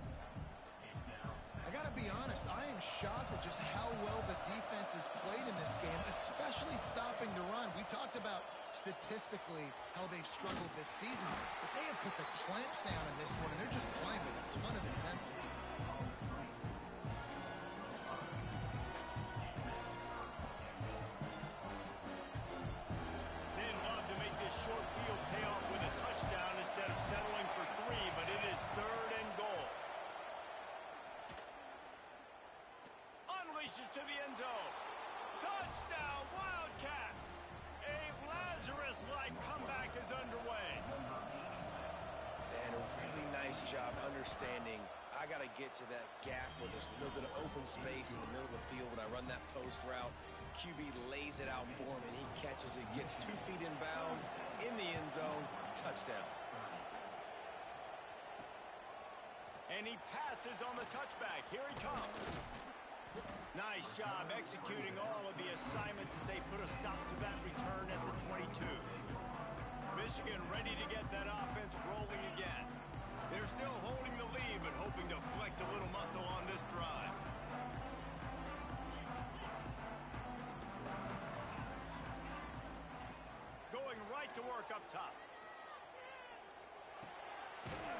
I got to be honest, I am shocked at just how well the defense has played in this game, especially stopping the run. We talked about statistically how they've struggled this season, but they have put the clamps down in this one, and they're just playing with a ton of intensity. They'd love to make this short field pay off with a touchdown instead of settling for 3, but it is 3rd and goal. Unleashes to the end zone. Touchdown, Wildcats! A Lazarus-like comeback is underway. And a really nice job understanding I got to get to that gap where there's a little bit of open space in the middle of the field when I run that post route. QB lays it out for him, and he catches it, gets 2 feet in bounds, in the end zone, touchdown. And he passes on the touchback. Here he comes. Nice job executing all of the assignments as they put a stop to that return at the 22. Michigan ready to get that offense rolling again. They're still holding the lead, but hoping to flex a little muscle on this drive. Going right to work up top.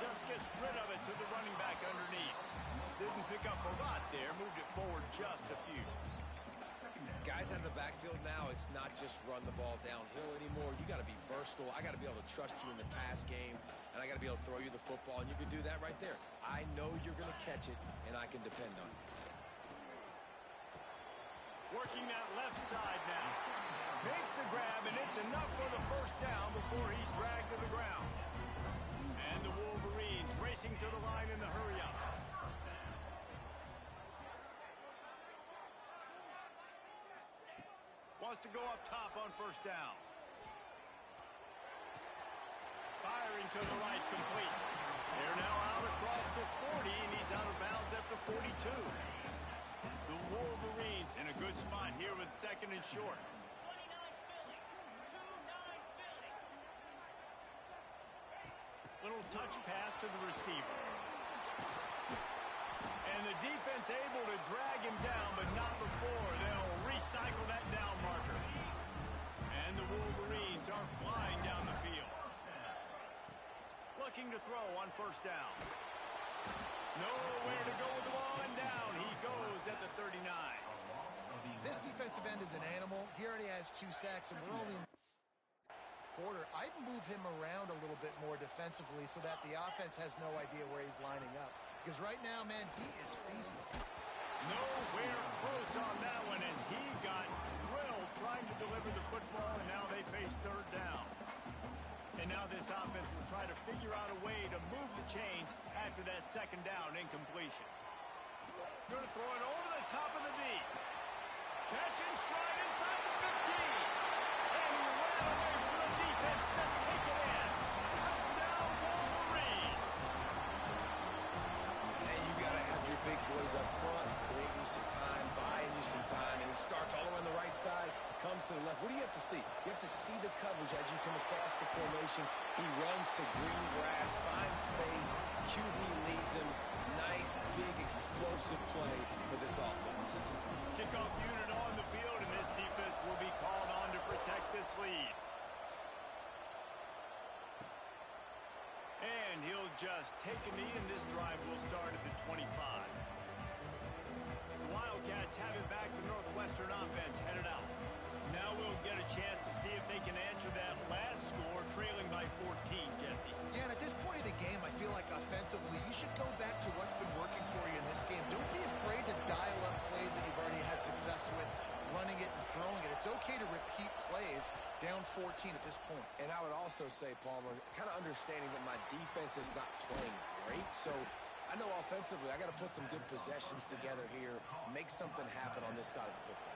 Just gets rid of it to the running back underneath. Didn't pick up a lot there, moved it forward just a few. Guys out of the backfield now, it's not just run the ball downhill anymore. You got to be versatile. I got to be able to trust you in the pass game, and I got to be able to throw you the football, and you can do that right there. I know you're going to catch it, and I can depend on it. Working that left side now. Makes the grab, and it's enough for the first down before he's dragged to the ground. And the Wolverines racing to the line in the hurry-up. Wants to go up top on first down. Firing to the right, complete. They're now out across the 40, and he's out of bounds at the 42. The Wolverines in a good spot here with 2nd and short. Little touch pass to the receiver. And the defense able to drag him down, but not before. They'll recycle that down marker. And the Wolverines are flying down the field. Looking to throw on first down. Nowhere to go with the ball, and down he goes at the 39. This defensive end is an animal. He already has 2 sacks, and we're only in quarter. I'd move him around a little bit more defensively so that the offense has no idea where he's lining up. Because right now, man, he is feasting. Nowhere close on that one as he got drilled trying to deliver the football, and now they face 3rd down. And now this offense will try to figure out a way to move the chains after that 2nd down incompletion. Going to throw it over the top of the D. Catch in stride inside the 15. And he ran away from the defense to take it in. Touchdown, Wolverines. And you got to have your big boys up front, creating you some time, buying you some time, and he starts all around the right side, comes to the left. What do you have to see? You have to see the coverage as you come across the formation. He runs to green grass, finds space. QB leads him. Nice, big, explosive play for this offense. Kickoff unit on the field, and this defense will be called on to protect this lead. And he'll just take a knee, and this drive will start at the 25. The Wildcats have it back. The Northwestern offense headed out. Now we'll get a chance to see if they can answer that last score, trailing by 14, Jesse. Yeah, and at this point of the game, I feel like offensively, you should go back to what's been working for you in this game. Don't be afraid to dial up plays that you've already had It's okay to repeat plays down 14 at this point. And I would also say, Palmer, kind of understanding that my defense is not playing great, so I know offensively I got to put some good possessions together here, make something happen on this side of the football.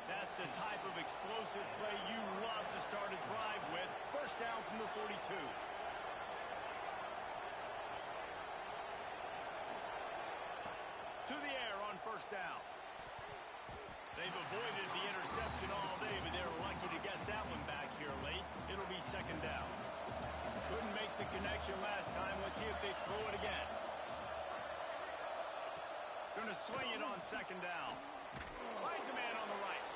That's the type of explosive play you love to start a drive with. First down from the 42. To the air on first down. They've avoided the interception all day, but they're lucky to get that one back here late. It'll be second down. Couldn't make the connection last time. Let's see if they throw it again. Going to swing it on second down. Finds a man on the right.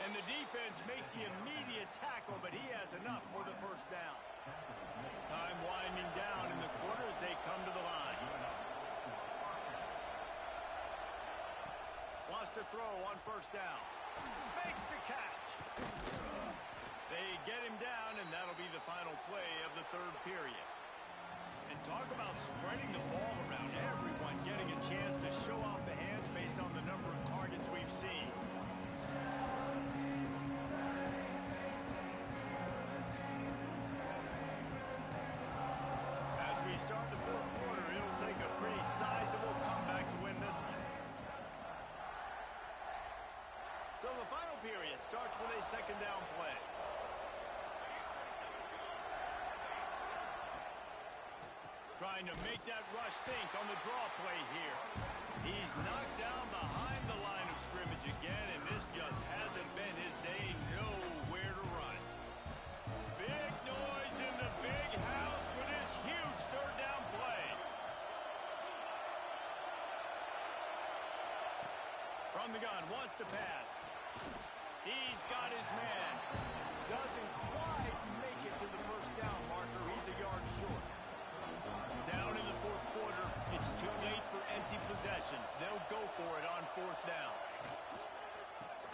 And the defense makes the immediate tackle, but he has enough for the first down. Time winding down in the quarter as they come to the line. Lost a throw on first down. Makes the catch. They get him down, and that'll be the final play of the third period. And talk about spreading the ball around. Everyone getting a chance to show off the hands based on the number of targets we've seen. As we start the fourth quarter, it'll take a pretty sizable comeback to win this one. So the final period starts with a second down play. Trying to make that rush think on the draw play here. He's knocked down behind the line of scrimmage again, and this just hasn't been his day. Nowhere to run. Big noise in the big house with his huge third down play. From the gun, wants to pass. He's got his man. Doesn't quite make it to the first down marker. He's a yard short. Down in the fourth quarter, it's too late for empty possessions. They'll go for it on fourth down.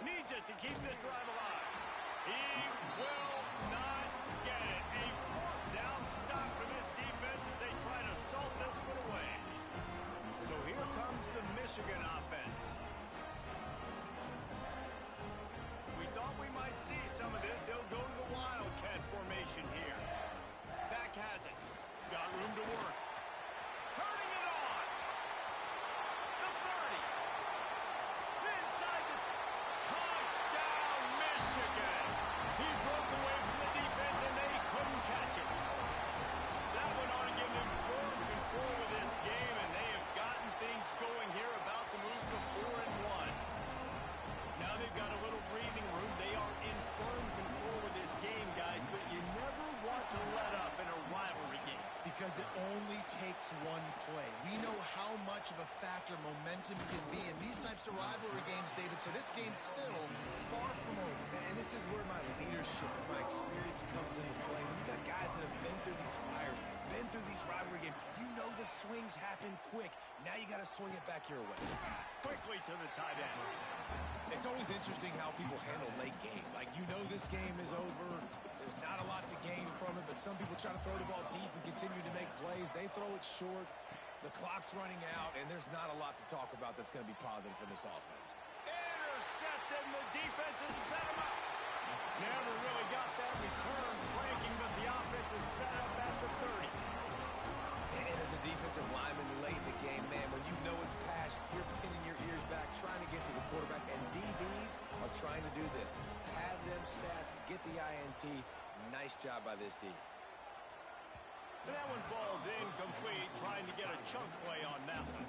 Needs it to keep this drive alive. He will not get it. A fourth down stop for this defense as they try to salt this one away. So here comes the Michigan offense. We thought we might see some of this. They'll go to the Wildcat formation here. Back has it. Got room to work. Turning it on. The 30. Inside the touchdown, Michigan. He broke away from the defense and they couldn't catch it. That one ought to give them firm control of this game, and they have gotten things going here, about to move to 4-1. Now they've got a little breathing room. They are in firm control of this game, guys, but you never want to let up in a rivalry game. Because it only takes one play. We know how much of a factor momentum can be in these types of rivalry games, David, so this game's still far from over. And this is where my leadership and my experience comes into play. When you got guys that have been through these fires, been through these rivalry games, you know the swings happen quick. Now you got to swing it back your way. Quickly to the tight end. It's always interesting how people handle late game. Like, you know this game is over. There's not a lot to gain from it, but some people try to throw the ball deep and continue to make plays. They throw it short. The clock's running out, and there's not a lot to talk about that's going to be positive for this offense. Intercepted, and the defense has set him up. Never really got that return flanking, but the offense is set up at the 30. And as a defensive lineman late in the game, man, when you know it's pass, you're pinning your ears back, trying to get to the quarterback, and DBs are trying to do this. Pad them stats, get the INT. Nice job by this D. But that one falls incomplete, trying to get a chunk play on that one.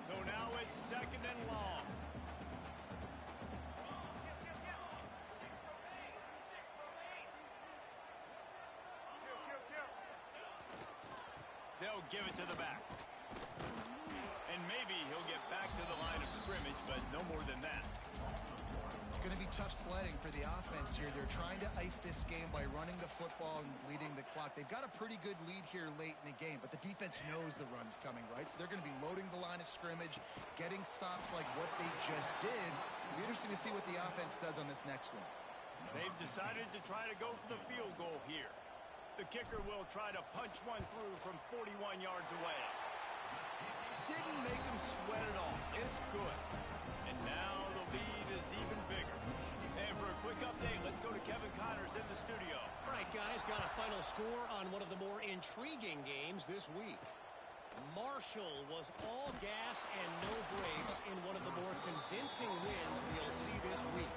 So now it's second and long. They'll give it to the back. And maybe he'll get back to the line of scrimmage, but no more than that. It's going to be tough sledding for the offense here. They're trying to ice this game by running the football and bleeding the clock. They've got a pretty good lead here late in the game, but the defense knows the run's coming, right? So they're going to be loading the line of scrimmage, getting stops like what they just did. It'll be interesting to see what the offense does on this next one. They've decided to try to go for the field goal here. The kicker will try to punch one through from 41 yards away. Didn't make him sweat at all. It's good. And now the lead is even bigger. And for a a quick update. Let's go to Kevin Connors in the studio. All right, guys, got a final score on one of the more intriguing games this week. Marshall was all gas and no brakes in one of the more convincing wins we'll see this week.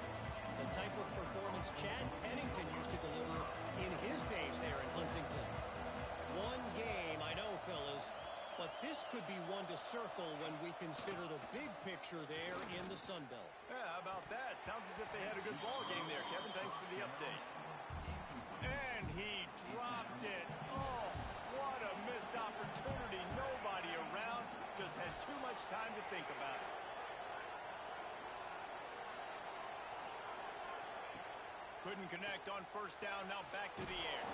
The type of performance Chad Pennington used to deliver in his days there in Huntington. One game, I know, fellas, but this could be one to circle when we consider the big picture there in the Sun Belt. Yeah, how about that? Sounds as if they had a good ball game there, Kevin. Thanks for the update. And he dropped it. Oh, what a missed opportunity. Nobody around. Just had too much time to think about it. Couldn't connect on first down. Now back to the air.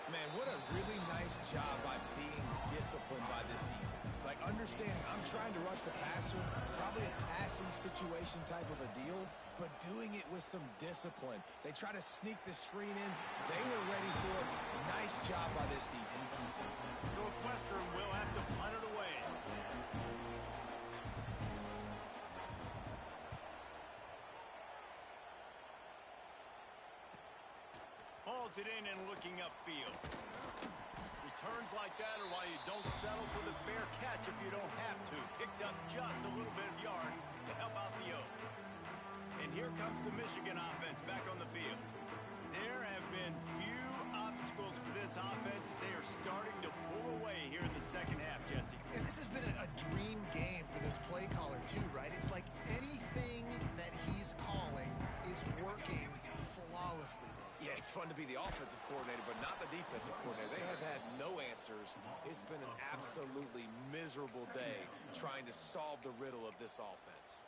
Man, what a really nice job by being disciplined by this defense. Like, understanding I'm trying to rush the passer, probably a passing situation type of a deal, but doing it with some discipline. They try to sneak the screen in. They were ready for it. Nice job by this defense. Northwestern will have to punt it away. Hauls it in and looking upfield. Returns like that are why you don't settle for the fair catch if you don't have to. Picks up just a little bit of yards to help out the Oak. And here comes the Michigan offense back on the field. There have been few obstacles for this offense as they are starting to pull away here in the second half, Jesse. And this has been a dream game for this play caller too, right? It's like anything that he's calling is working flawlessly. Yeah, it's fun to be the offensive coordinator, but not the defensive coordinator. They have had no answers. It's been an absolutely miserable day trying to solve the riddle of this offense.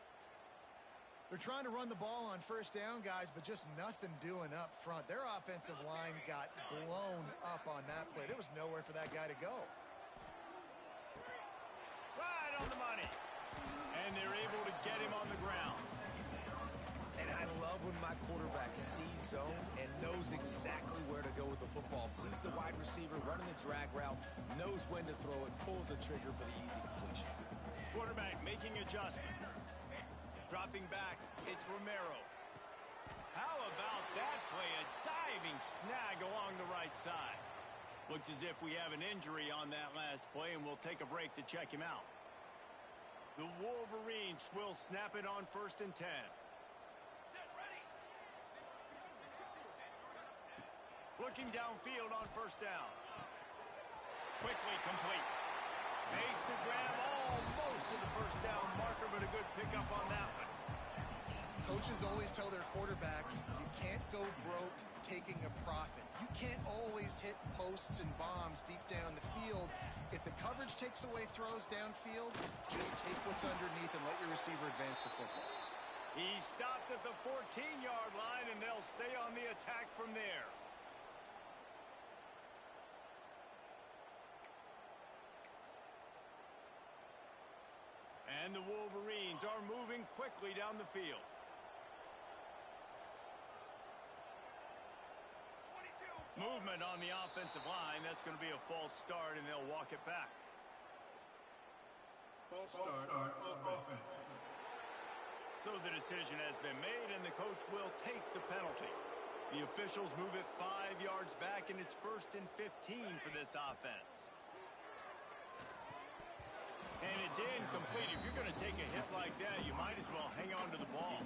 They're trying to run the ball on first down, guys, but just nothing doing up front. Their offensive line got blown up on that play. There was nowhere for that guy to go. Right on the money. And they're able to get him on the ground. And I love when my quarterback sees zone and knows exactly where to go with the football. Sees the wide receiver running the drag route, knows when to throw it, pulls the trigger for the easy completion. Quarterback making adjustments. Dropping back, it's Romero. How about that play? A diving snag along the right side. Looks as if we have an injury on that last play, and we'll take a break to check him out. The Wolverines will snap it on 1st and 10. Looking downfield on first down. Quickly complete. Makes the grab almost to the first down marker, but a good pickup on that one. Coaches always tell their quarterbacks, you can't go broke taking a profit. You can't always hit posts and bombs deep down the field. If the coverage takes away throws downfield, just take what's underneath and let your receiver advance the football. He stopped at the 14-yard line, and they'll stay on the attack from there. And the Wolverines are moving quickly down the field. Movement on the offensive line. That's going to be a false start, and they'll walk it back. False start on offense. So the decision has been made, and the coach will take the penalty. The officials move it 5 yards back, and it's 1st and 15 for this offense. And it's incomplete. If you're going to take a hit like that, you might as well hang on to the ball.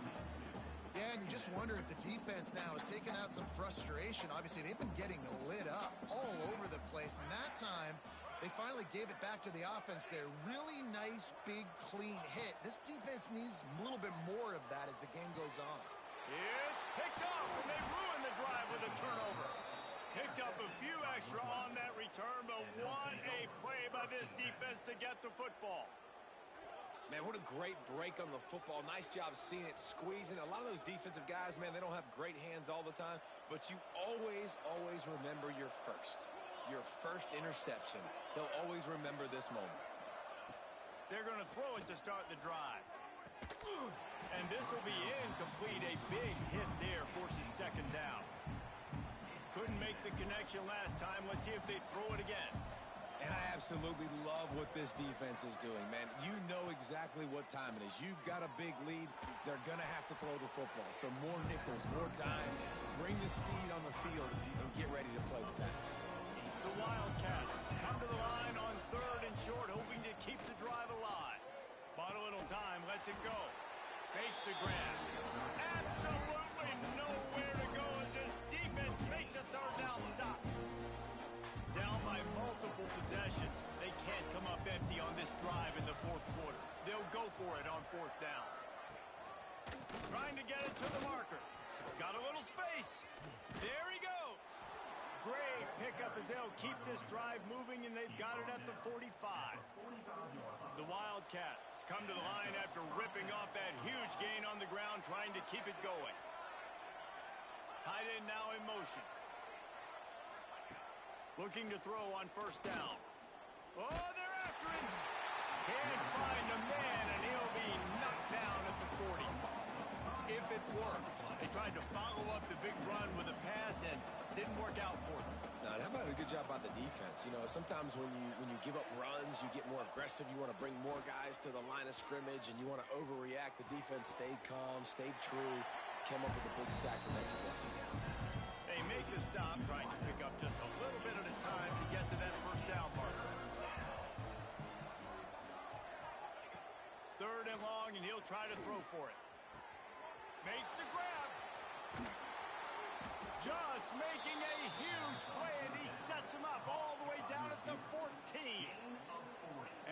Yeah, and you just wonder if the defense now has taken out some frustration. Obviously, they've been getting lit up all over the place. And that time, they finally gave it back to the offense there. Really nice, big, clean hit. This defense needs a little bit more of that as the game goes on. It's picked off, and they ruin the drive with a turnover. Picked up a few extra on that return, but what a play by this defense to get the football. Man, what a great break on the football. Nice job seeing it, squeezing. A lot of those defensive guys, man, they don't have great hands all the time, but you always, always remember your first interception. They'll always remember this moment. They're going to throw it to start the drive. And this will be incomplete. A big hit there forces second down. Couldn't make the connection last time. Let's see if they throw it again. And I absolutely love what this defense is doing, man. You know exactly what time it is. You've got a big lead. They're going to have to throw the football. So more nickels, more dimes. Bring the speed on the field and get ready to play the pass. The Wildcats come to the line on 3rd and short, hoping to keep the drive alive. But a little time lets it go. Makes the grab. Absolutely nowhere to go as this defense makes a 3rd down stop. Down by multiple possessions. They can't come up empty on this drive in the 4th quarter. They'll go for it on 4th down. Trying to get it to the marker. Got a little space. There he goes. Great pickup as they'll keep this drive moving, and they've got it at the 45. The Wildcats come to the line after ripping off that huge gain on the ground, trying to keep it going. Tight end now in motion. Looking to throw on 1st down. Oh, they're after him. Can't find a man, and he'll be knocked down at the 40. If it works. They tried to follow up the big run with a pass and didn't work out for them. Now, how about a good job by the defense? You know, sometimes when you give up runs, you get more aggressive. You want to bring more guys to the line of scrimmage, and you want to overreact. The defense stayed calm, stayed true, came up with a big sack the next play. They make the stop, trying to pick up just a little bit at a time to get to that 1st down marker. 3rd and long, and he'll try to throw for it. Makes the grab. Just making a huge play, and he sets him up all the way down at the 14.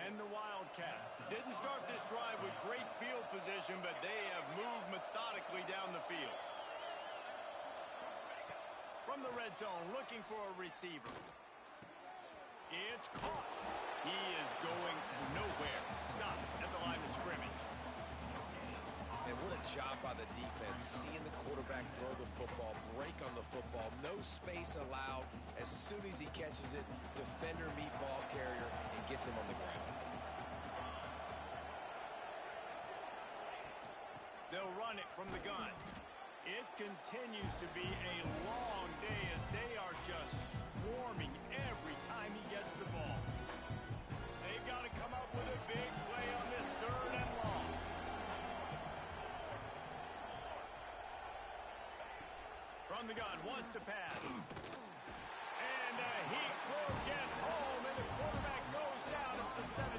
And the Wildcats didn't start this drive with great field position, but they have moved methodically down the field. From the red zone, looking for a receiver. It's caught. He is going nowhere. Stop at the line of scrimmage. And what a job by the defense, seeing the quarterback throw the football, break on the football, no space allowed. As soon as he catches it, defender meet ball carrier and gets him on the ground. They'll run it from the gun. It continues to be a long day as they are just swarming every time he gets the ball. They've got to come up with a big play on this 3rd and long. From the gun, wants to pass. And he will get home, and the quarterback goes down at the 17.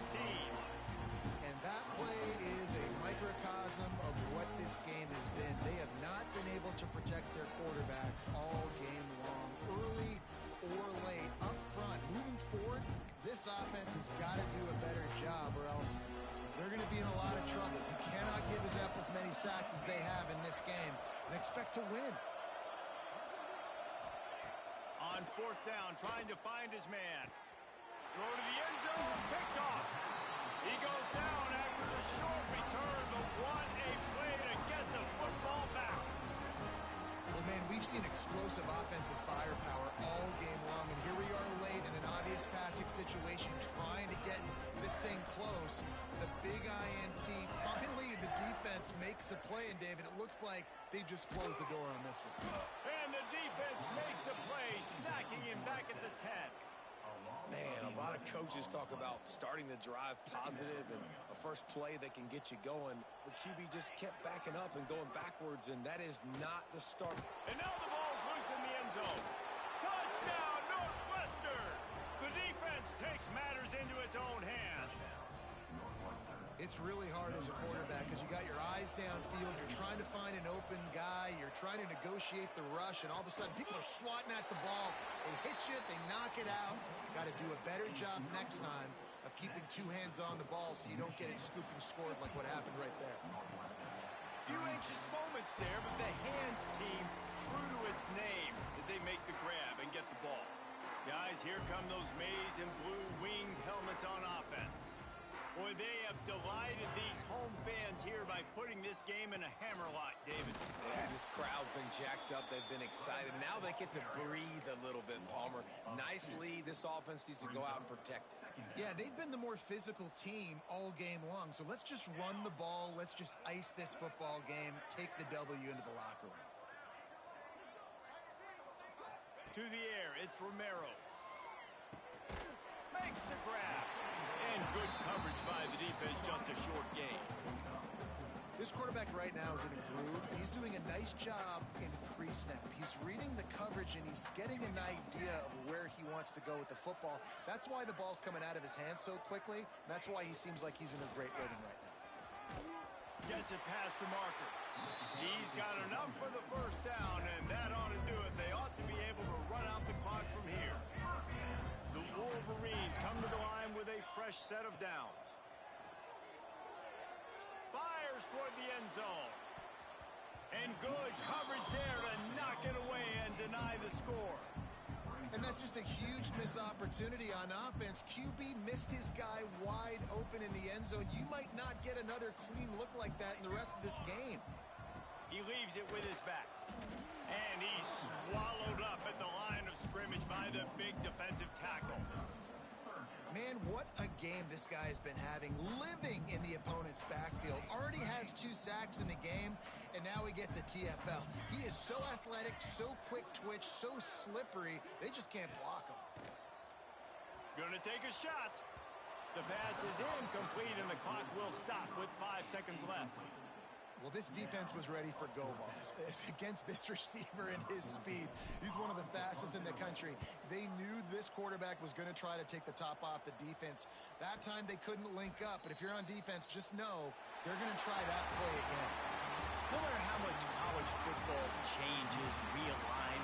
And that play is a microcosm of what this game has been. They have not been able to protect their quarterback all game long, early or late, up front. Moving forward, this offense has got to do a better job, or else they're going to be in a lot of trouble. You cannot give up as many sacks as they have in this game and expect to win. On 4th down, trying to find his man. Throw to the end zone, picked off. He goes down after the short return, but what a play to get the football back. Well, man, we've seen explosive offensive firepower all game long, and here we are late in an obvious passing situation trying to get this thing close. The big INT, finally the defense makes a play, and David, it looks like they've just closed the door on this one. And the defense makes a play, sacking him back at the 10. Man, a lot of coaches talk about starting the drive positive and a first play that can get you going. The QB just kept backing up and going backwards, and that is not the start. And now the ball's loose in the end zone. Touchdown, Northwestern! The defense takes matters into its own hands. It's really hard as a quarterback because you got your eyes downfield, you're trying to find an open guy, you're trying to negotiate the rush, and all of a sudden people are swatting at the ball. They hit you, they knock it out. Got to do a better job next time of keeping 2 hands on the ball so you don't get it scooped and scored like what happened right there. Few anxious moments there, but the hands team true to its name as they make the grab and get the ball. Guys, here come those maize and blue winged helmets on offense. Boy, they have delighted these home fans here by putting this game in a hammerlock, David. Yeah, this crowd's been jacked up. They've been excited. Now they get to breathe a little bit, Palmer. Nice lead. This offense needs to go out and protect it. Yeah, they've been the more physical team all game long. So let's just run the ball. Let's just ice this football game. Take the W into the locker room. To the air, it's Romero. makes the grab. And good coverage by the defense, just a short gain. This quarterback right now is in a groove, and he's doing a nice job in pre-snap. He's reading the coverage, and he's getting an idea of where he wants to go with the football. That's why the ball's coming out of his hands so quickly. And that's why he seems like he's in a great rhythm right now. Gets it past the marker. He's got enough for the first down, and that ought to do it. They ought to be able to run out the clock from here. The Wolverines come to the line with a fresh set of downs. Fires toward the end zone. And good coverage there to knock it away and deny the score. And that's just a huge missed opportunity on offense. QB missed his guy wide open in the end zone. You might not get another clean look like that in the rest of this game. He leaves it with his back. And he's swallowed up at the line of scrimmage by the big defensive tackle. Man, what a game this guy has been having, living in the opponent's backfield. Already has 2 sacks in the game, and now he gets a TFL. He is so athletic, so quick twitch, so slippery, they just can't block him. Gonna take a shot. The pass is incomplete, and the clock will stop with 5 seconds left. Well, this defense was ready for go balls against this receiver and his speed. He's one of the fastest in the country. They knew this quarterback was going to try to take the top off the defense. That time they couldn't link up, but if you're on defense, just know they're going to try that play again. No matter how much college football changes, realigns,